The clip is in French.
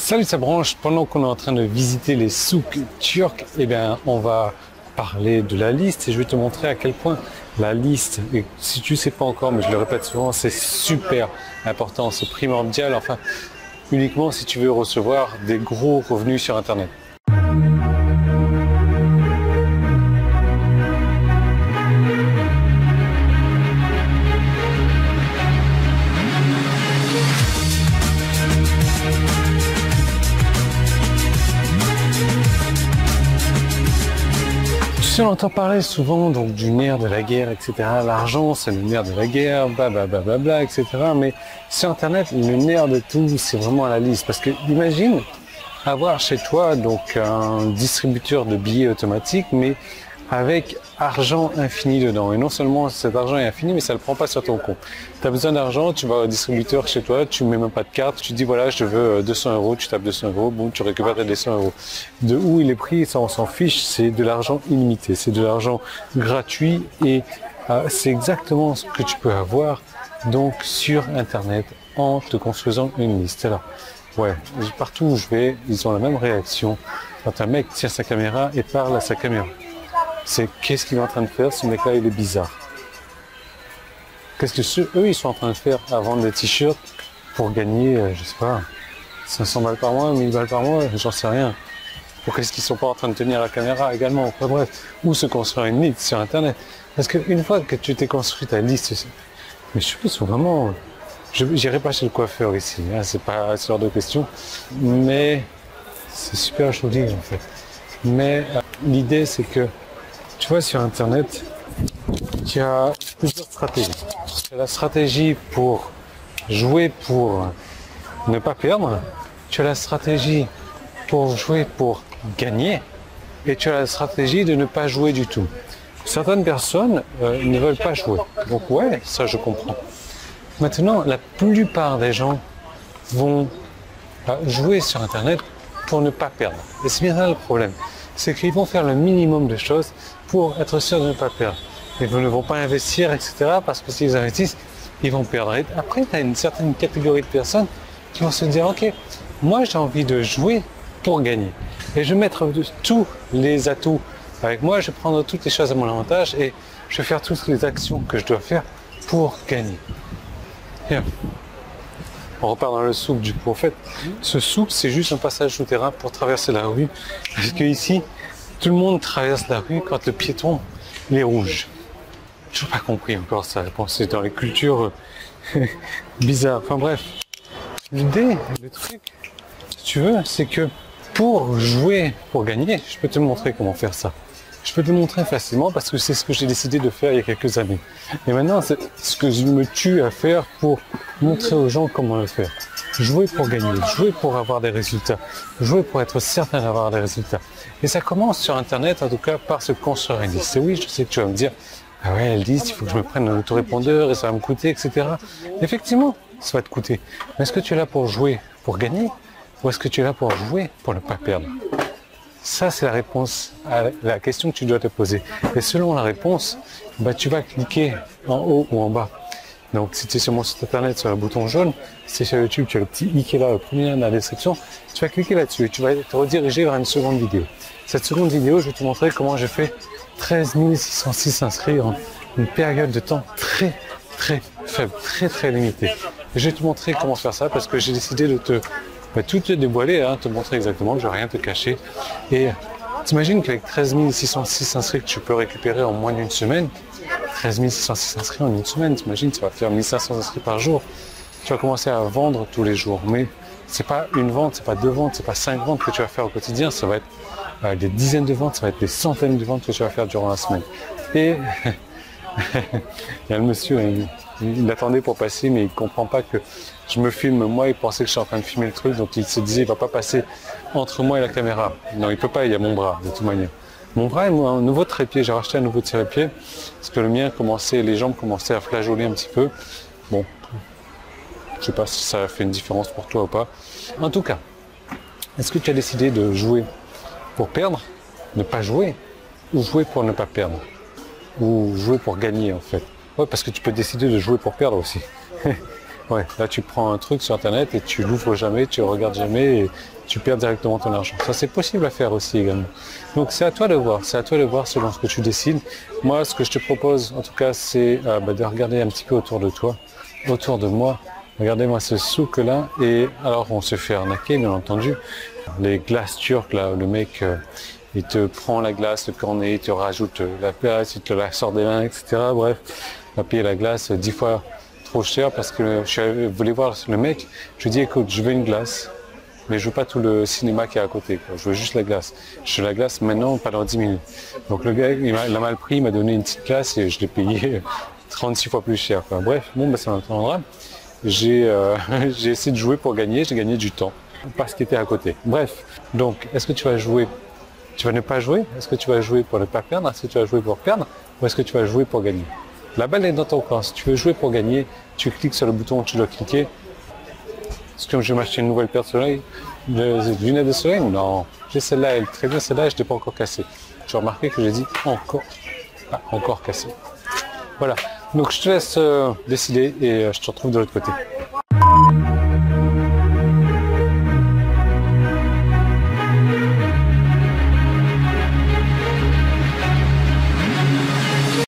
Salut sa branche, pendant qu'on est en train de visiter les souks turcs, eh bien, on va parler de la liste et je vais te montrer à quel point la liste, et si tu ne sais pas encore, mais je le répète souvent, c'est super important, c'est primordial, enfin, uniquement si tu veux recevoir des gros revenus sur Internet. On entend parler souvent donc du nerf de la guerre, etc. L'argent, c'est le nerf de la guerre, blablabla, etc. Mais sur Internet, le nerf de tout, c'est vraiment la liste. Parce que imagine avoir chez toi donc un distributeur de billets automatique, mais avec argent infini dedans. Et non seulement cet argent est infini, mais ça ne le prend pas sur ton compte. Tu as besoin d'argent, tu vas au distributeur chez toi, tu ne mets même pas de carte, tu dis voilà, je veux 200 euros, tu tapes 200 euros, bon, tu récupères tes 200 euros. De où il est pris, ça on s'en fiche, c'est de l'argent illimité, c'est de l'argent gratuit et c'est exactement ce que tu peux avoir donc sur Internet en te construisant une liste. Alors, ouais, partout où je vais, ils ont la même réaction quand un mec tient sa caméra et parle à sa caméra. C'est qu'est-ce qu'il est en train de faire, ce mec-là, il est bizarre. Qu'est-ce que eux, ils sont en train de faire à vendre des t-shirts pour gagner, je sais pas, 500 balles par mois, 1000 balles par mois, j'en sais rien. Pourquoi est-ce qu'ils sont pas en train de tenir la caméra également? Enfin, bref, ou se construire une liste sur Internet. Parce qu'une fois que tu t'es construit ta liste, mais je pense vraiment, je n'irai pas chez le coiffeur ici, hein, c'est pas ce genre de question, mais c'est super joli en fait. Mais l'idée c'est que tu vois, sur Internet, tu as plusieurs stratégies. Tu as la stratégie pour jouer pour ne pas perdre. Tu as la stratégie pour jouer pour gagner. Et tu as la stratégie de ne pas jouer du tout. Certaines personnes ne veulent pas jouer. Donc ouais, ça je comprends. Maintenant, la plupart des gens vont jouer sur Internet pour ne pas perdre. Et c'est bien là le problème. C'est qu'ils vont faire le minimum de choses pour être sûrs de ne pas perdre. Ils ne vont pas investir, etc. parce que s'ils investissent, ils vont perdre. Et après, tu as une certaine catégorie de personnes qui vont se dire, ok, moi j'ai envie de jouer pour gagner. Et je vais mettre tous les atouts avec moi, je vais prendre toutes les choses à mon avantage et je vais faire toutes les actions que je dois faire pour gagner. Bien. On repart dans le souk du coup. En fait, ce souk, c'est juste un passage souterrain pour traverser la rue. Parce que ici, tout le monde traverse la rue quand le piéton il est rouge. Je n'ai pas compris encore ça. Je pense que c'est dans les cultures bizarres. Enfin bref, l'idée, le truc, si tu veux, c'est que pour jouer, pour gagner, je peux te montrer comment faire ça. Je peux te le montrer facilement parce que c'est ce que j'ai décidé de faire il y a quelques années. Et maintenant, c'est ce que je me tue à faire pour montrer aux gens comment le faire. Jouer pour gagner, jouer pour avoir des résultats, jouer pour être certain d'avoir des résultats. Et ça commence sur Internet, en tout cas, par se construire une liste. Et oui, je sais que tu vas me dire, ah ouais, elle dit, il faut que je me prenne un autorépondeur et ça va me coûter, etc. Effectivement, ça va te coûter. Mais est-ce que tu es là pour jouer, pour gagner, ou est-ce que tu es là pour jouer, pour ne pas perdre? Ça, c'est la réponse à la question que tu dois te poser. Et selon la réponse, bah, tu vas cliquer en haut ou en bas. Donc, si tu es sur mon site internet, sur le bouton jaune, si tu es sur YouTube, tu as le petit i qui est là, le premier lien dans la description, tu vas cliquer là-dessus et tu vas te rediriger vers une seconde vidéo. Cette seconde vidéo, je vais te montrer comment j'ai fait 13 606 inscrits en une période de temps très, très faible, très, très limitée. Et je vais te montrer comment faire ça parce que j'ai décidé de tout te dévoiler, hein, te montrer exactement, je ne vais rien te cacher. Et t'imagines qu'avec 13 606 inscrits que tu peux récupérer en moins d'une semaine, 13 606 inscrits en une semaine, t'imagines, ça va faire 1500 inscrits par jour. Tu vas commencer à vendre tous les jours. Mais c'est pas une vente, c'est pas deux ventes, c'est pas 5 ventes que tu vas faire au quotidien, ça va être des dizaines de ventes, ça va être des centaines de ventes que tu vas faire durant la semaine. Et il y a le monsieur, il attendait pour passer, mais il comprend pas que je me filme moi, il pensait que je suis en train de filmer le truc, donc il se disait il va pas passer entre moi et la caméra. Non, il peut pas, il y a mon bras de toute manière. Mon bras est un nouveau trépied, j'ai racheté un nouveau trépied, parce que le mien commençait, les jambes commençaient à flageoler un petit peu. Bon, je sais pas si ça fait une différence pour toi ou pas. En tout cas, est-ce que tu as décidé de jouer pour perdre, ne pas jouer, ou jouer pour ne pas perdre? Ou jouer pour gagner en fait? Ouais, parce que tu peux décider de jouer pour perdre aussi. Ouais, là tu prends un truc sur internet et tu l'ouvres jamais, tu regardes jamais et tu perds directement ton argent. Ça c'est possible à faire aussi également. Donc c'est à toi de voir, c'est à toi de voir selon ce que tu décides. Moi ce que je te propose en tout cas c'est de regarder un petit peu autour de toi, autour de moi. Regardez-moi ce souk là et alors on se fait arnaquer bien entendu. Les glaces turques là, le mec il te prend la glace, le cornet, il te rajoute la glace, il te la sort des mains, etc. Bref, on va payer la glace 10 fois trop cher parce que je voulais voir le mec, je lui dis écoute, je veux une glace, mais je veux pas tout le cinéma qui est à côté, quoi. Je veux juste la glace. Je veux la glace maintenant, pas dans 10 minutes. Donc le gars, il a mal pris, il m'a donné une petite glace et je l'ai payé 36 fois plus cher, quoi. Bref, bon, ça m'attendra. J'ai essayé de jouer pour gagner, j'ai gagné du temps, parce qu'il était à côté. Bref, donc, est-ce que tu vas jouer, tu vas ne pas jouer? Est-ce que tu vas jouer pour ne pas perdre? Est-ce que tu vas jouer pour perdre? Ou est-ce que tu vas jouer pour gagner? La balle est dans ton camp. Si tu veux jouer pour gagner, tu cliques sur le bouton où tu dois cliquer. Est-ce que je vais m'acheter une nouvelle paire de soleil, de lunettes de soleil? Non. J'ai celle-là, elle est très bien, celle-là, je ne l'ai pas encore cassée. Tu as remarqué que j'ai dit encore. Ah, encore cassée. Voilà. Donc je te laisse décider et je te retrouve de l'autre côté.